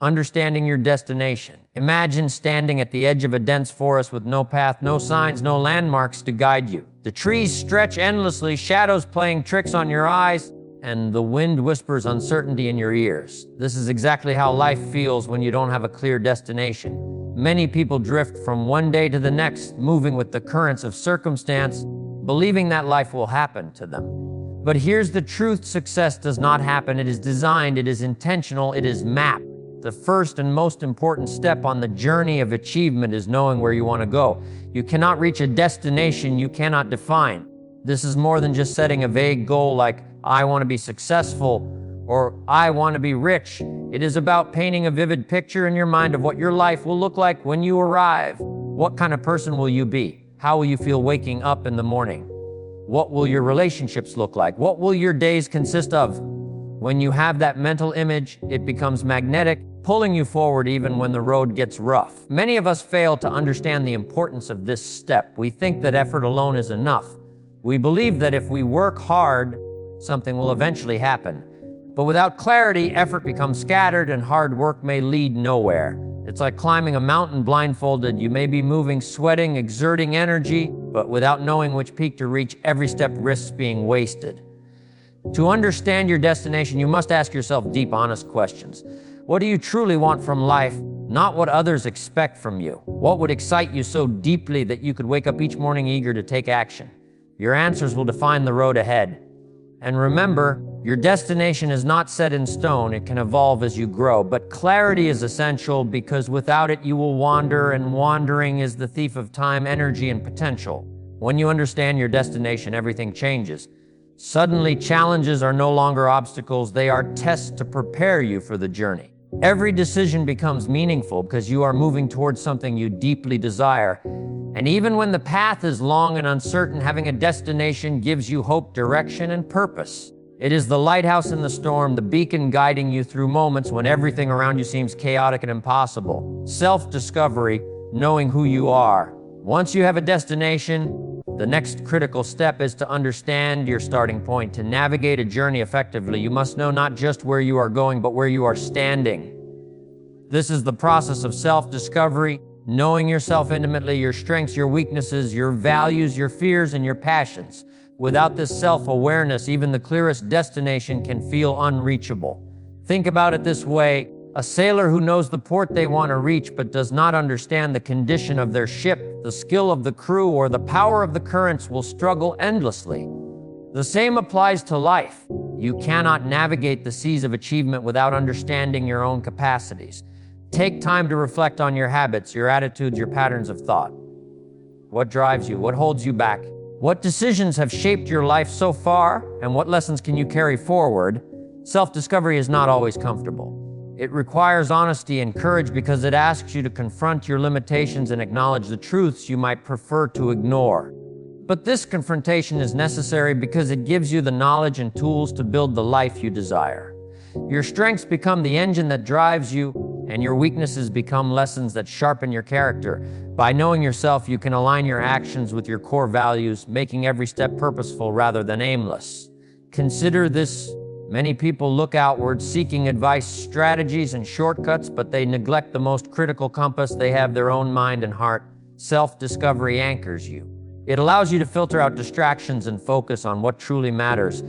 Understanding your destination. Imagine standing at the edge of a dense forest with no path, no signs, no landmarks to guide you. The trees stretch endlessly, shadows playing tricks on your eyes, and the wind whispers uncertainty in your ears. This is exactly how life feels when you don't have a clear destination. Many people drift from one day to the next, moving with the currents of circumstance, believing that life will happen to them. But here's the truth: success does not happen. It is designed, it is intentional, it is mapped. The first and most important step on the journey of achievement is knowing where you want to go. You cannot reach a destination you cannot define. This is more than just setting a vague goal like, I want to be successful or I want to be rich. It is about painting a vivid picture in your mind of what your life will look like when you arrive. What kind of person will you be? How will you feel waking up in the morning? What will your relationships look like? What will your days consist of? When you have that mental image, it becomes magnetic, pulling you forward even when the road gets rough. Many of us fail to understand the importance of this step. We think that effort alone is enough. We believe that if we work hard, something will eventually happen. But without clarity, effort becomes scattered and hard work may lead nowhere. It's like climbing a mountain blindfolded. You may be moving, sweating, exerting energy, but without knowing which peak to reach, every step risks being wasted. To understand your destination, you must ask yourself deep, honest questions. What do you truly want from life? Not what others expect from you. What would excite you so deeply that you could wake up each morning eager to take action? Your answers will define the road ahead. And remember, your destination is not set in stone. It can evolve as you grow, but clarity is essential because without it you will wander, and wandering is the thief of time, energy, and potential. When you understand your destination, everything changes. Suddenly, challenges are no longer obstacles. They are tests to prepare you for the journey. Every decision becomes meaningful because you are moving towards something you deeply desire. And even when the path is long and uncertain, having a destination gives you hope, direction, and purpose. It is the lighthouse in the storm, the beacon guiding you through moments when everything around you seems chaotic and impossible. Self-discovery, knowing who you are. Once you have a destination, the next critical step is to understand your starting point. To navigate a journey effectively, you must know not just where you are going, but where you are standing. This is the process of self-discovery, knowing yourself intimately, your strengths, your weaknesses, your values, your fears, and your passions. Without this self-awareness, even the clearest destination can feel unreachable. Think about it this way: a sailor who knows the port they want to reach but does not understand the condition of their ship, the skill of the crew, or the power of the currents will struggle endlessly. The same applies to life. You cannot navigate the seas of achievement without understanding your own capacities. Take time to reflect on your habits, your attitudes, your patterns of thought. What drives you? What holds you back? What decisions have shaped your life so far? And what lessons can you carry forward? Self-discovery is not always comfortable. It requires honesty and courage because it asks you to confront your limitations and acknowledge the truths you might prefer to ignore. But this confrontation is necessary because it gives you the knowledge and tools to build the life you desire. Your strengths become the engine that drives you, and your weaknesses become lessons that sharpen your character. By knowing yourself, you can align your actions with your core values, making every step purposeful rather than aimless. Consider this: many people look outward, seeking advice, strategies, and shortcuts, but they neglect the most critical compass they have: their own mind and heart. Self-discovery anchors you. It allows you to filter out distractions and focus on what truly matters.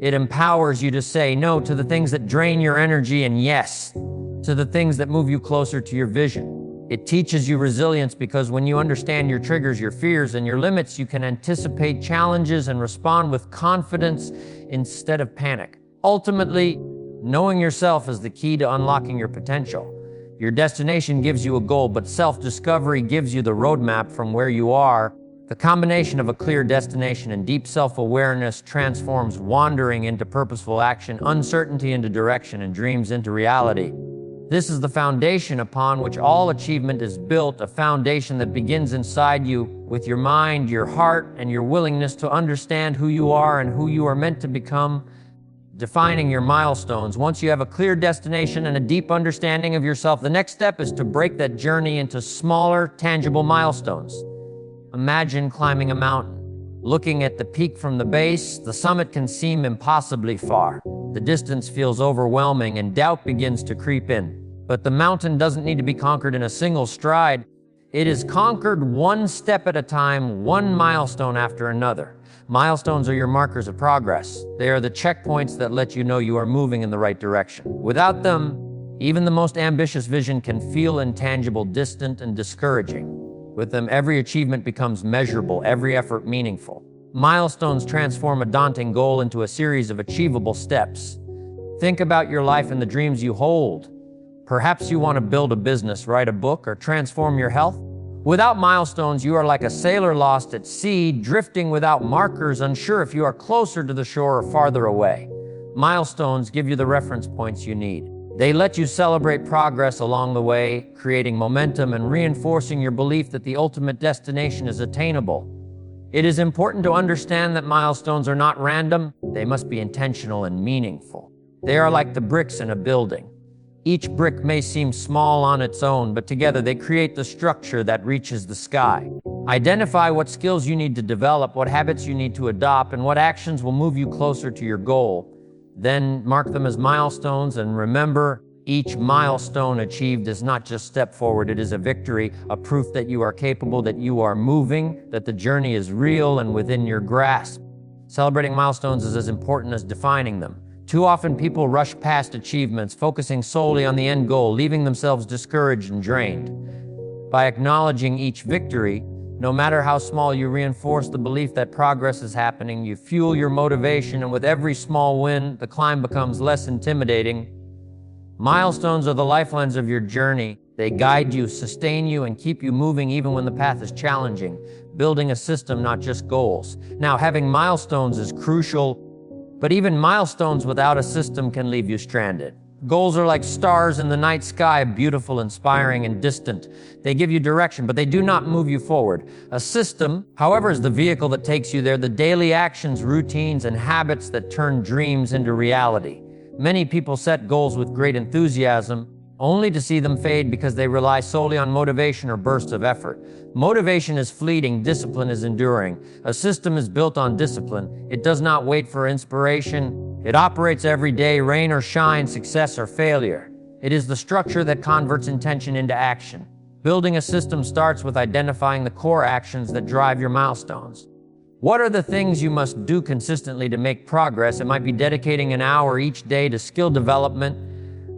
It empowers you to say no to the things that drain your energy and yes to the things that move you closer to your vision. It teaches you resilience because when you understand your triggers, your fears, and your limits, you can anticipate challenges and respond with confidence instead of panic. Ultimately, knowing yourself is the key to unlocking your potential. Your destination gives you a goal, but self-discovery gives you the roadmap from where you are. The combination of a clear destination and deep self-awareness transforms wandering into purposeful action, uncertainty into direction, and dreams into reality. This is the foundation upon which all achievement is built, a foundation that begins inside you with your mind, your heart, and your willingness to understand who you are and who you are meant to become. Defining your milestones. Once you have a clear destination and a deep understanding of yourself, the next step is to break that journey into smaller, tangible milestones. Imagine climbing a mountain. Looking at the peak from the base, the summit can seem impossibly far. The distance feels overwhelming and doubt begins to creep in. But the mountain doesn't need to be conquered in a single stride. It is conquered one step at a time, one milestone after another. Milestones are your markers of progress. They are the checkpoints that let you know you are moving in the right direction. Without them, even the most ambitious vision can feel intangible, distant, and discouraging. With them, every achievement becomes measurable, every effort meaningful. Milestones transform a daunting goal into a series of achievable steps. Think about your life and the dreams you hold. Perhaps you want to build a business, write a book, or transform your health. Without milestones, you are like a sailor lost at sea, drifting without markers, unsure if you are closer to the shore or farther away. Milestones give you the reference points you need. They let you celebrate progress along the way, creating momentum and reinforcing your belief that the ultimate destination is attainable. It is important to understand that milestones are not random. They must be intentional and meaningful. They are like the bricks in a building. Each brick may seem small on its own, but together they create the structure that reaches the sky. Identify what skills you need to develop, what habits you need to adopt, and what actions will move you closer to your goal. Then mark them as milestones, and remember, each milestone achieved is not just a step forward, it is a victory, a proof that you are capable, that you are moving, that the journey is real and within your grasp. Celebrating milestones is as important as defining them. Too often people rush past achievements, focusing solely on the end goal, leaving themselves discouraged and drained. By acknowledging each victory, no matter how small, you reinforce the belief that progress is happening, you fuel your motivation, and with every small win, the climb becomes less intimidating. Milestones are the lifelines of your journey. They guide you, sustain you, and keep you moving even when the path is challenging, building a system, not just goals. Now, having milestones is crucial, but even milestones without a system can leave you stranded. Goals are like stars in the night sky, beautiful, inspiring, and distant. They give you direction, but they do not move you forward. A system, however, is the vehicle that takes you there, the daily actions, routines, and habits that turn dreams into reality. Many people set goals with great enthusiasm, only to see them fade because they rely solely on motivation or bursts of effort. Motivation is fleeting, discipline is enduring. A system is built on discipline. It does not wait for inspiration. It operates every day, rain or shine, success or failure. It is the structure that converts intention into action. Building a system starts with identifying the core actions that drive your milestones. What are the things you must do consistently to make progress? It might be dedicating an hour each day to skill development,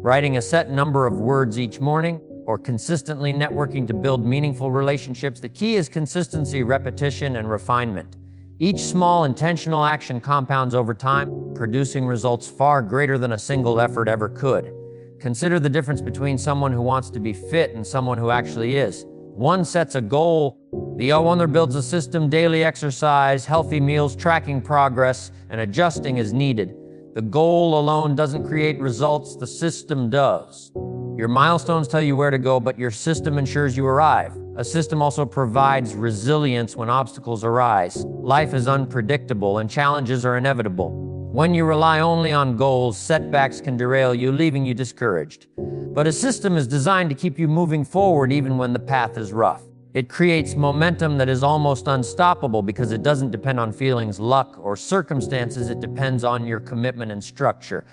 writing a set number of words each morning, or consistently networking to build meaningful relationships. The key is consistency, repetition, and refinement. Each small intentional action compounds over time, producing results far greater than a single effort ever could. Consider the difference between someone who wants to be fit and someone who actually is. One sets a goal, the other builds a system, daily exercise, healthy meals, tracking progress, and adjusting as needed. The goal alone doesn't create results, the system does. Your milestones tell you where to go, but your system ensures you arrive. A system also provides resilience when obstacles arise. Life is unpredictable and challenges are inevitable. When you rely only on goals, setbacks can derail you, leaving you discouraged. But a system is designed to keep you moving forward even when the path is rough. It creates momentum that is almost unstoppable because it doesn't depend on feelings, luck, or circumstances. It depends on your commitment and structure.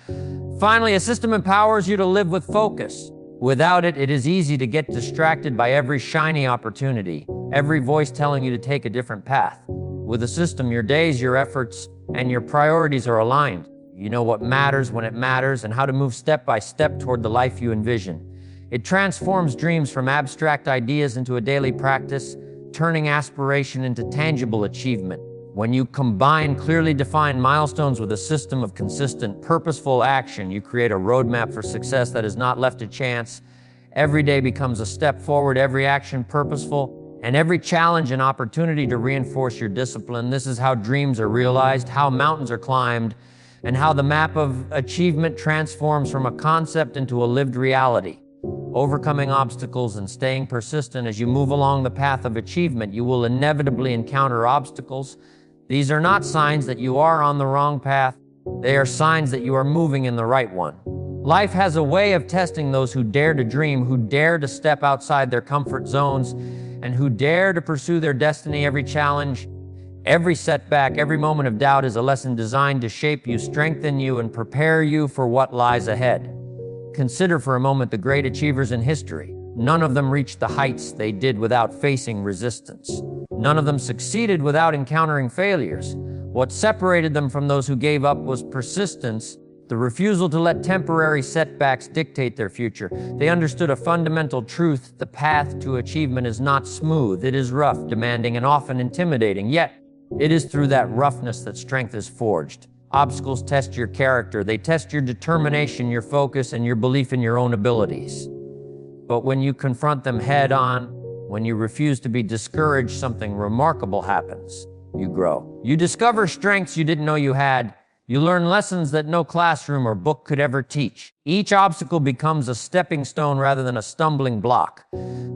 Finally, a system empowers you to live with focus. Without it, it is easy to get distracted by every shiny opportunity, every voice telling you to take a different path. With a system, your days, your efforts, and your priorities are aligned. You know what matters when it matters and how to move step by step toward the life you envision. It transforms dreams from abstract ideas into a daily practice, turning aspiration into tangible achievement. When you combine clearly defined milestones with a system of consistent, purposeful action, you create a roadmap for success that is not left to chance. Every day becomes a step forward, every action purposeful, and every challenge an opportunity to reinforce your discipline. This is how dreams are realized, how mountains are climbed, and how the map of achievement transforms from a concept into a lived reality. Overcoming obstacles and staying persistent as you move along the path of achievement, you will inevitably encounter obstacles. These are not signs that you are on the wrong path. They are signs that you are moving in the right one. Life has a way of testing those who dare to dream, who dare to step outside their comfort zones, and who dare to pursue their destiny. Every challenge, every setback, every moment of doubt is a lesson designed to shape you, strengthen you, and prepare you for what lies ahead. Consider for a moment the great achievers in history. None of them reached the heights they did without facing resistance. None of them succeeded without encountering failures. What separated them from those who gave up was persistence, the refusal to let temporary setbacks dictate their future. They understood a fundamental truth: the path to achievement is not smooth. It is rough, demanding, and often intimidating. Yet, it is through that roughness that strength is forged. Obstacles test your character. They test your determination, your focus, and your belief in your own abilities. But when you confront them head on, when you refuse to be discouraged, something remarkable happens. You grow. You discover strengths you didn't know you had. You learn lessons that no classroom or book could ever teach. Each obstacle becomes a stepping stone rather than a stumbling block.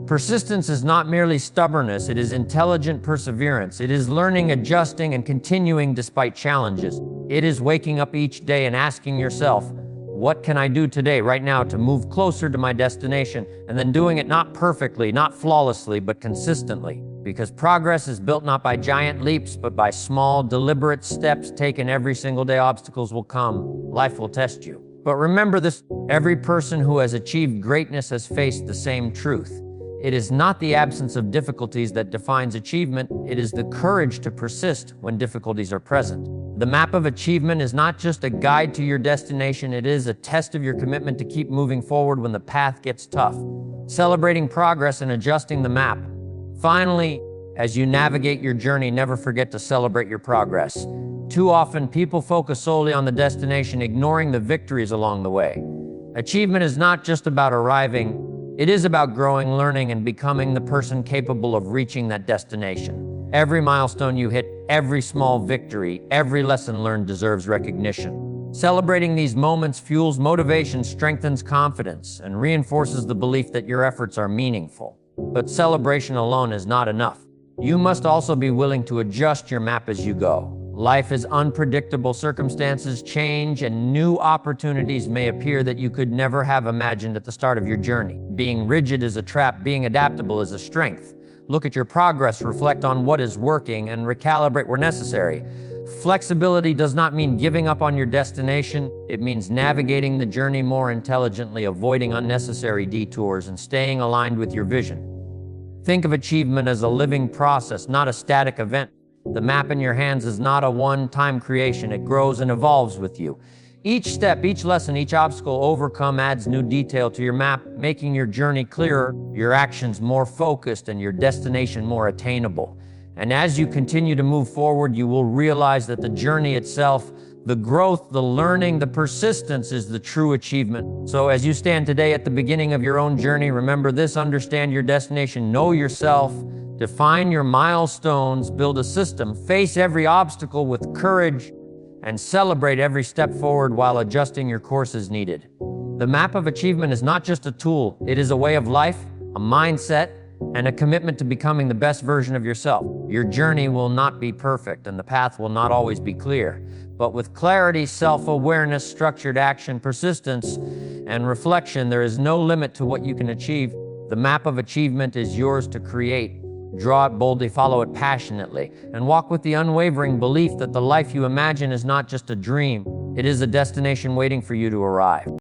Persistence is not merely stubbornness, it is intelligent perseverance. It is learning, adjusting, and continuing despite challenges. It is waking up each day and asking yourself, what can I do today, right now, to move closer to my destination? And then doing it not perfectly, not flawlessly, but consistently. Because progress is built not by giant leaps, but by small, deliberate steps taken every single day. Obstacles will come. Life will test you. But remember this: every person who has achieved greatness has faced the same truth. It is not the absence of difficulties that defines achievement. It is the courage to persist when difficulties are present. The map of achievement is not just a guide to your destination. It is a test of your commitment to keep moving forward when the path gets tough. Celebrating progress and adjusting the map. Finally, as you navigate your journey, never forget to celebrate your progress. Too often, people focus solely on the destination, ignoring the victories along the way. Achievement is not just about arriving. It is about growing, learning, and becoming the person capable of reaching that destination. Every milestone you hit, every small victory, every lesson learned deserves recognition. Celebrating these moments fuels motivation, strengthens confidence, and reinforces the belief that your efforts are meaningful. But celebration alone is not enough. You must also be willing to adjust your map as you go. Life is unpredictable, circumstances change, and new opportunities may appear that you could never have imagined at the start of your journey. Being rigid is a trap, being adaptable is a strength. Look at your progress, reflect on what is working, and recalibrate where necessary. Flexibility does not mean giving up on your destination. It means navigating the journey more intelligently, avoiding unnecessary detours, and staying aligned with your vision. Think of achievement as a living process, not a static event. The map in your hands is not a one-time creation. It grows and evolves with you. Each step, each lesson, each obstacle overcome adds new detail to your map, making your journey clearer, your actions more focused, and your destination more attainable. And as you continue to move forward, you will realize that the journey itself, the growth, the learning, the persistence is the true achievement. So as you stand today at the beginning of your own journey, remember this: understand your destination, know yourself, define your milestones, build a system, face every obstacle with courage, and celebrate every step forward while adjusting your course as needed. The map of achievement is not just a tool, it is a way of life, a mindset, and a commitment to becoming the best version of yourself. Your journey will not be perfect, and the path will not always be clear. But with clarity, self-awareness, structured action, persistence, and reflection, there is no limit to what you can achieve. The map of achievement is yours to create. Draw it boldly, follow it passionately, and walk with the unwavering belief that the life you imagine is not just a dream, it is a destination waiting for you to arrive.